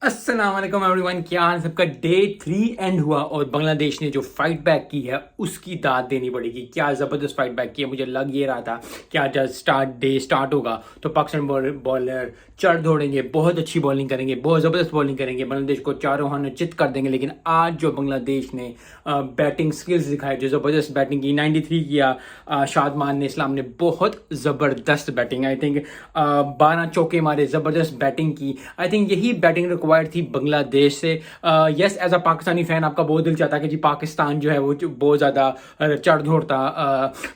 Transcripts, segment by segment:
अस्सलाम वालेकुम एवरीवन, क्या हाल सबका। डे 3 एंड हुआ और बांग्लादेश ने जो फाइट बैक की है उसकी दाद देनी पड़ेगी। क्या ज़बरदस्त फाइट बैक की है। मुझे लग ये रहा था कि आज डे स्टार्ट होगा तो पाकिस्तान बॉलर चढ़ दौड़ेंगे, बहुत अच्छी बॉलिंग करेंगे, बहुत ज़बरदस्त बॉलिंग करेंगे, बांग्लादेश को चारों हाथ चित कर देंगे। लेकिन आज जो बांग्लादेश ने बैटिंग स्किल्स दिखाए, जो ज़बरदस्त बैटिंग की, 93 किया शादमान ने, इस्लाम ने, बहुत ज़बरदस्त बैटिंग। आई थिंक 12 चौके मारे, ज़बरदस्त बैटिंग की। आई थिंक यही बैटिंग रिक्वायर्ड थी बांग्लादेश से। Yes, as a Pakistani fan आपका बहुत दिल चाहता कि जी पाकिस्तान जो है वो बहुत ज़्यादा चढ़ दौड़ता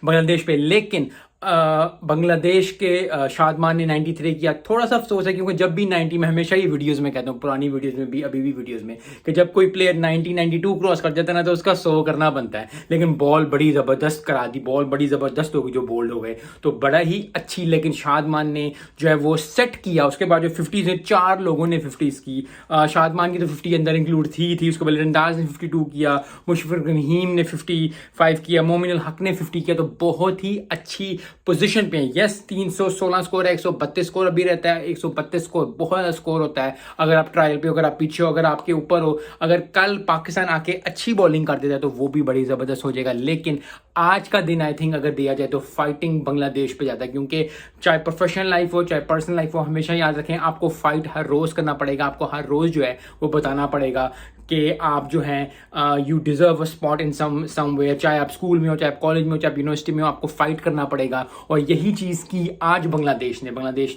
बांग्लादेश पे। लेकिन बांग्लादेश के शादमान ने 93 किया। थोड़ा सा अफसोस है क्योंकि जब भी 90 में, हमेशा ही वीडियोस में कहता हूँ, पुरानी वीडियोस में भी, अभी भी वीडियोस में, कि जब कोई प्लेयर 92 क्रॉस कर जाता है ना तो उसका 100 करना बनता है। लेकिन बॉल बड़ी ज़बरदस्त करा दी, बॉल बड़ी ज़बरदस्त हो गई जो बोल्ड हो गए, तो बड़ा ही अच्छी। लेकिन शादमान ने जो है वो सेट किया। उसके बाद जो 50 से 4 लोगों ने 50s की, शादमान की तो 50 अंदर इंक्लूड थी। उसके बाद रंदाज ने 52 किया, मुशफिक रहीम ने 55 किया, मोमिन अल हक ने 50 किया। तो बहुत ही अच्छी पोजीशन पे है। यस, 316 स्कोर है, 132 स्कोर अभी रहता है। 132 स्कोर बहुत स्कोर होता है अगर आप ट्रायल पे हो, अगर आप पीछे हो, अगर आपके ऊपर हो। अगर कल पाकिस्तान आके अच्छी बॉलिंग कर देता है तो वो भी बड़ी ज़बरदस्त हो जाएगा। लेकिन आज का दिन आई थिंक अगर दिया जाए तो फाइटिंग बांग्लादेश पे जाता है, क्योंकि चाहे प्रोफेशनल लाइफ हो चाहे पर्सनल लाइफ हो, हमेशा याद रखें आपको फाइट हर रोज़ करना पड़ेगा। आपको हर रोज़ जो है वो बताना पड़ेगा कि आप जो हैं you deserve a spot in somewhere. चाहे आप स्कूल में हो, चाहे आप कॉलेज में हो, चाहे आप यूनिवर्सिटी में हो, आपको फाइट करना पड़ेगा। और यही चीज़ की आज बांग्लादेश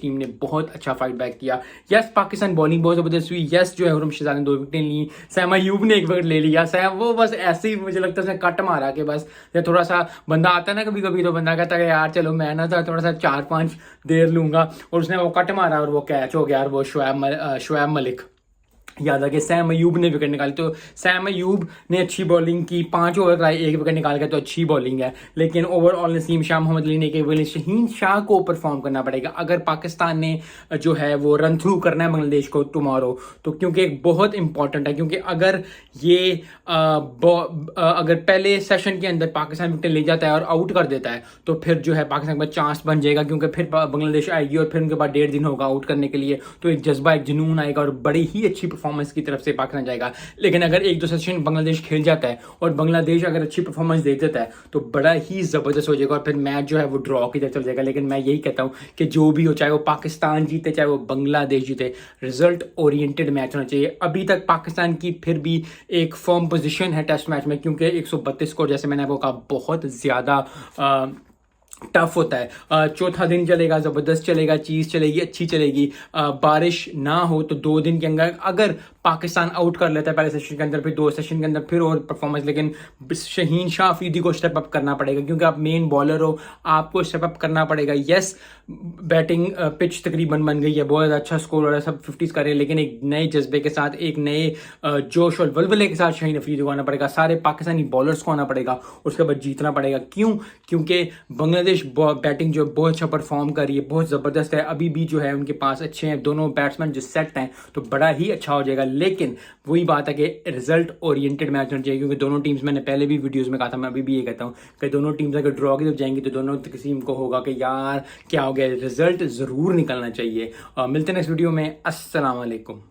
टीम ने बहुत अच्छा फाइट बैक किया। यस, पाकिस्तान बॉलिंग बहुत ज़बरदस्त हुई। यस, जो है हुरम शिजा ने 2 विकेटें ली, सैम अयूब ने 1 विकेट ले लिया। सैम वो बस ऐसे ही, मुझे लगता है उसने कट मारा कि बस थोड़ा सा बंदा आता है ना कभी कभी, तो बंदा कहता है यार चलो मैं ना थोड़ा सा 4-5 देर लूंगा, और उसने वो कट मारा और वो कैच हो गया। और वो शुएब मलिक याद आ कि सैम अयूब ने विकेट निकाली। तो सैम अयूब ने अच्छी बॉलिंग की, 5 ओवर कराए, 1 विकेट निकाल के, तो अच्छी बॉलिंग है। लेकिन ओवरऑल नसीम शाह, मोहम्मद अली ने केवल शहीन शाह को परफॉर्म करना पड़ेगा अगर पाकिस्तान ने जो है वो रन थ्रू करना है बांग्लादेश को टुमारो। तो क्योंकि एक बहुत इंपॉर्टेंट है, क्योंकि अगर ये अगर पहले सेशन के अंदर पाकिस्तान विकेट ले जाता है और आउट कर देता है तो फिर जो है पाकिस्तान का चांस बन जाएगा, क्योंकि फिर बांग्लादेश आएगी और फिर उनके बाद 1.5 दिन होगा आउट करने के लिए। तो एक जज्बा, एक जुनून आएगा और बड़ी ही अच्छी परफॉर्मेंस की तरफ से पाकिस्तान जाएगा। लेकिन अगर 1-2 सेशन बांग्लादेश खेल जाता है और बांग्लादेश अगर अच्छी परफॉर्मेंस दे देता है तो बड़ा ही ज़बरदस्त हो जाएगा और फिर मैच जो है वो ड्रॉ की तरफ चल जाएगा। लेकिन मैं यही कहता हूँ कि जो भी हो, चाहे वो पाकिस्तान जीते चाहे वो बांग्लादेश जीते, रिजल्ट ओरिएंटेड मैच होना चाहिए। अभी तक पाकिस्तान की फिर भी एक फर्म पोजीशन है टेस्ट मैच में, क्योंकि 132 स्कोर, जैसे मैंने आपको कहा, बहुत ज़्यादा टफ होता है। चौथा दिन चलेगा, ज़बरदस्त चलेगा, चीज़ चलेगी, अच्छी चलेगी। बारिश ना हो तो 2 दिन के अंदर अगर पाकिस्तान आउट कर लेता है पहले सेशन के अंदर, फिर 2 सेशन के अंदर फिर और परफॉर्मेंस। लेकिन शहीन शाह अफरीदी को स्टेप अप करना पड़ेगा, क्योंकि आप मेन बॉलर हो, आपको स्टेप अप करना पड़ेगा। यस, बैटिंग पिच तकरीबन बन गई है, बहुत अच्छा स्कोर हो रहा है, सब 50s कर रहे हैं। लेकिन एक नए जज्बे के साथ, एक नए जोश और वल्वले के साथ शहीन अफरीदी को आना पड़ेगा, सारे पाकिस्तानी बॉलर्स को आना पड़ेगा, उसके बाद जीतना पड़ेगा। क्यों? क्योंकि बांग्लादेश बैटिंग जो बहुत अच्छा परफॉर्म कर रही है, बहुत ज़बरदस्त है। अभी भी जो है उनके पास अच्छे हैं दोनों बैट्समैन जो सेट हैं, तो बड़ा ही अच्छा हो जाएगा। लेकिन वही बात है कि रिजल्ट ओरिएंटेड मैच होना चाहिए, क्योंकि दोनों टीम्स, मैंने पहले भी वीडियोस में कहा था, मैं अभी भी ये कहता हूँ कि दोनों टीम्स अगर ड्रॉ की तरफ जाएंगी तो दोनों किसी को होगा कि यार क्या हो गया, रिजल्ट ज़रूर निकलना चाहिए। मिलते हैं नेक्स्ट वीडियो में। अस्सलाम वालेकुम।